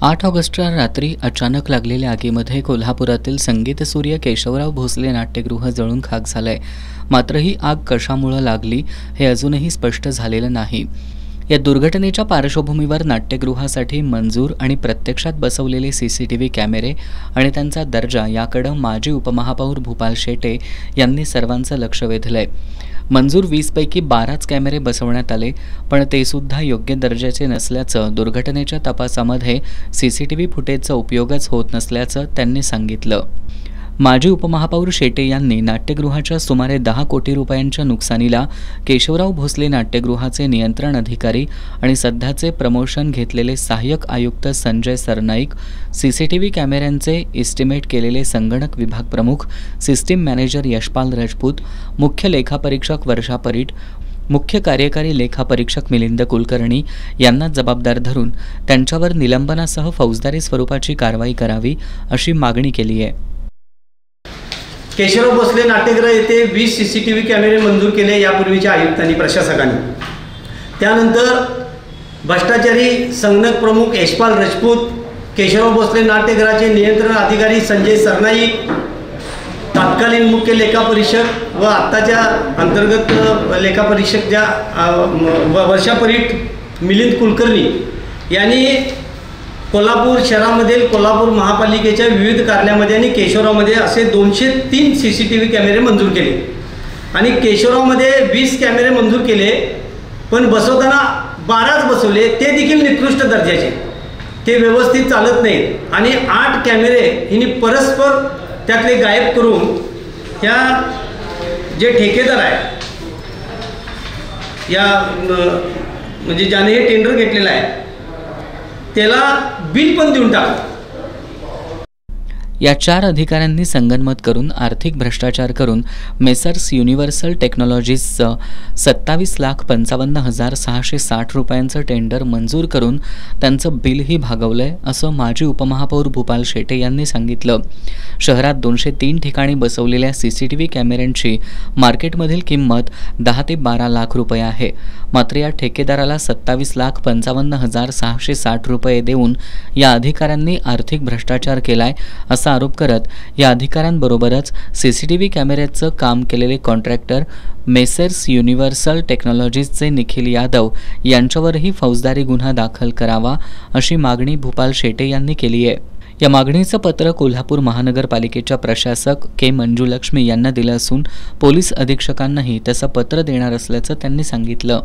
8 ऑगस्टला रात्री अचानक लागलेल्या आगीमध्ये कोल्हापुरातील संगीत सूर्य केशवराव भोसले नाट्यगृह जळून खाक झालंय. मात्र ही आग कशामुळे लागली हे अजूनही स्पष्ट झालेलं नाही. या दुर्घटनेच्या पार्श्वभूमीवर नाट्यगृहासाठी मंजूर आणि प्रत्यक्षात बसवलेले सीसीटीव्ही कॅमेरे आणि त्यांचा दर्जा याकडे माजी उपमहापौर भूपाल शेटे यांनी सर्वांचं लक्ष वेधलंय. मंजूर 20 पैकी 12च कॅमेरे बसवण्यात आले, पण ते सुद्धा योग्य दर्जाचे नसल्याचं, दुर्घटनेच्या तपासामध्ये सीसीटीव्ही फुटेजचा उपयोगच होत नसल्याचं त्यांनी सांगितलं. माजी उपमहापौर शेटे यांनी नाट्यगृहाच्या सुमारे 10 कोटी रुपयांच्या नुकसानीला केशवराव भोसले नाट्यगृहाचे नियंत्रण अधिकारी आणि सध्याचे प्रमोशन घेतलेले सहाय्यक आयुक्त संजय सरनाईक, सीसीटीव्ही कॅमेऱ्यांचे इस्टिमेट केलेले संगणक विभाग प्रमुख, सिस्टीम मॅनेजर यशपाल राजपूत, मुख्य लेखापरीक्षक वर्षा परीट, मुख्य कार्यकारी लेखापरीक्षक मिलिंद कुलकर्णी यांना जबाबदार धरून त्यांच्यावर निलंबनासह फौजदारी स्वरूपाची कारवाई करावी अशी मागणी केली आहे. केशवराव भोसले नाट्यगृह येथे 20 सीसीटीव्ही कॅमेरे मंजूर केले यापूर्वीच्या आयुक्तांनी, प्रशासकांनी. त्यानंतर भ्रष्टाचारी संगणक प्रमुख यशपाल राजपूत, केशवराव भोसले नाट्यगृहाचे नियंत्रण अधिकारी संजय सरनाईक, तत्कालीन मुख्य लेखापरीक्षक व आत्ताच्या अंतर्गत लेखापरीक्षक ज्या वर्षा परीट, मिलिंद कुलकर्णी यांनी कोल्हापूर शहरामधील कोल्हापूर महापालिकेच्या विविध कार्यालयामध्ये आणि केशवरावमध्ये असे 203 सीसीटीव्ही कॅमेरे मंजूर केले. आणि केशवरावमध्ये 20 कॅमेरे मंजूर केले, पण बसवताना 12च बसवले, ते देखील निकृष्ट दर्जाचे, ते व्यवस्थित चालत नाहीत. आणि 8 कॅमेरे हिने परस्पर त्यातले गायब करून ह्या जे ठेकेदार आहे, या म्हणजे ज्याने हे टेंडर घेतलेलं आहे त्याला बिल पण देऊन टाकलं. या 4 अधिकाऱ्यांनी संगनमत करून आर्थिक भ्रष्टाचार करून मेसर्स युनिव्हर्सल टेक्नॉलॉजीजचं 27,55,660 रुपयांचं टेंडर मंजूर करून त्यांचं बिलही भागवलंय असं माजी उपमहापौर भूपाल शेटे यांनी सांगितलं. शहरात 203 ठिकाणी बसवलेल्या सीसीटीव्ही कॅमेऱ्यांची मार्केटमधील किंमत 10 ते 12 लाख रुपये आहे. मात्र या ठेकेदाराला 27,55,660 रुपये देऊन या अधिकाऱ्यांनी आर्थिक भ्रष्टाचार केलाय असा आरोप करत या अधिकाऱ्यांबरोबरच सीसीटीव्ही कॅमेऱ्याचं काम केलेले कॉन्ट्रॅक्टर मेसर्स युनिव्हर्सल टेक्नॉलॉजीजचे निखिल यादव यांच्यावरही फौजदारी गुन्हा दाखल करावा अशी मागणी भूपाल शेटे यांनी केली आहे. या मागणीचं पत्र कोल्हापूर महानगरपालिकेच्या प्रशासक के मंजुलक्ष्मी यांना दिलं असून पोलीस अधीक्षकांनाही तसं पत्र देणार असल्याचं त्यांनी सांगितलं.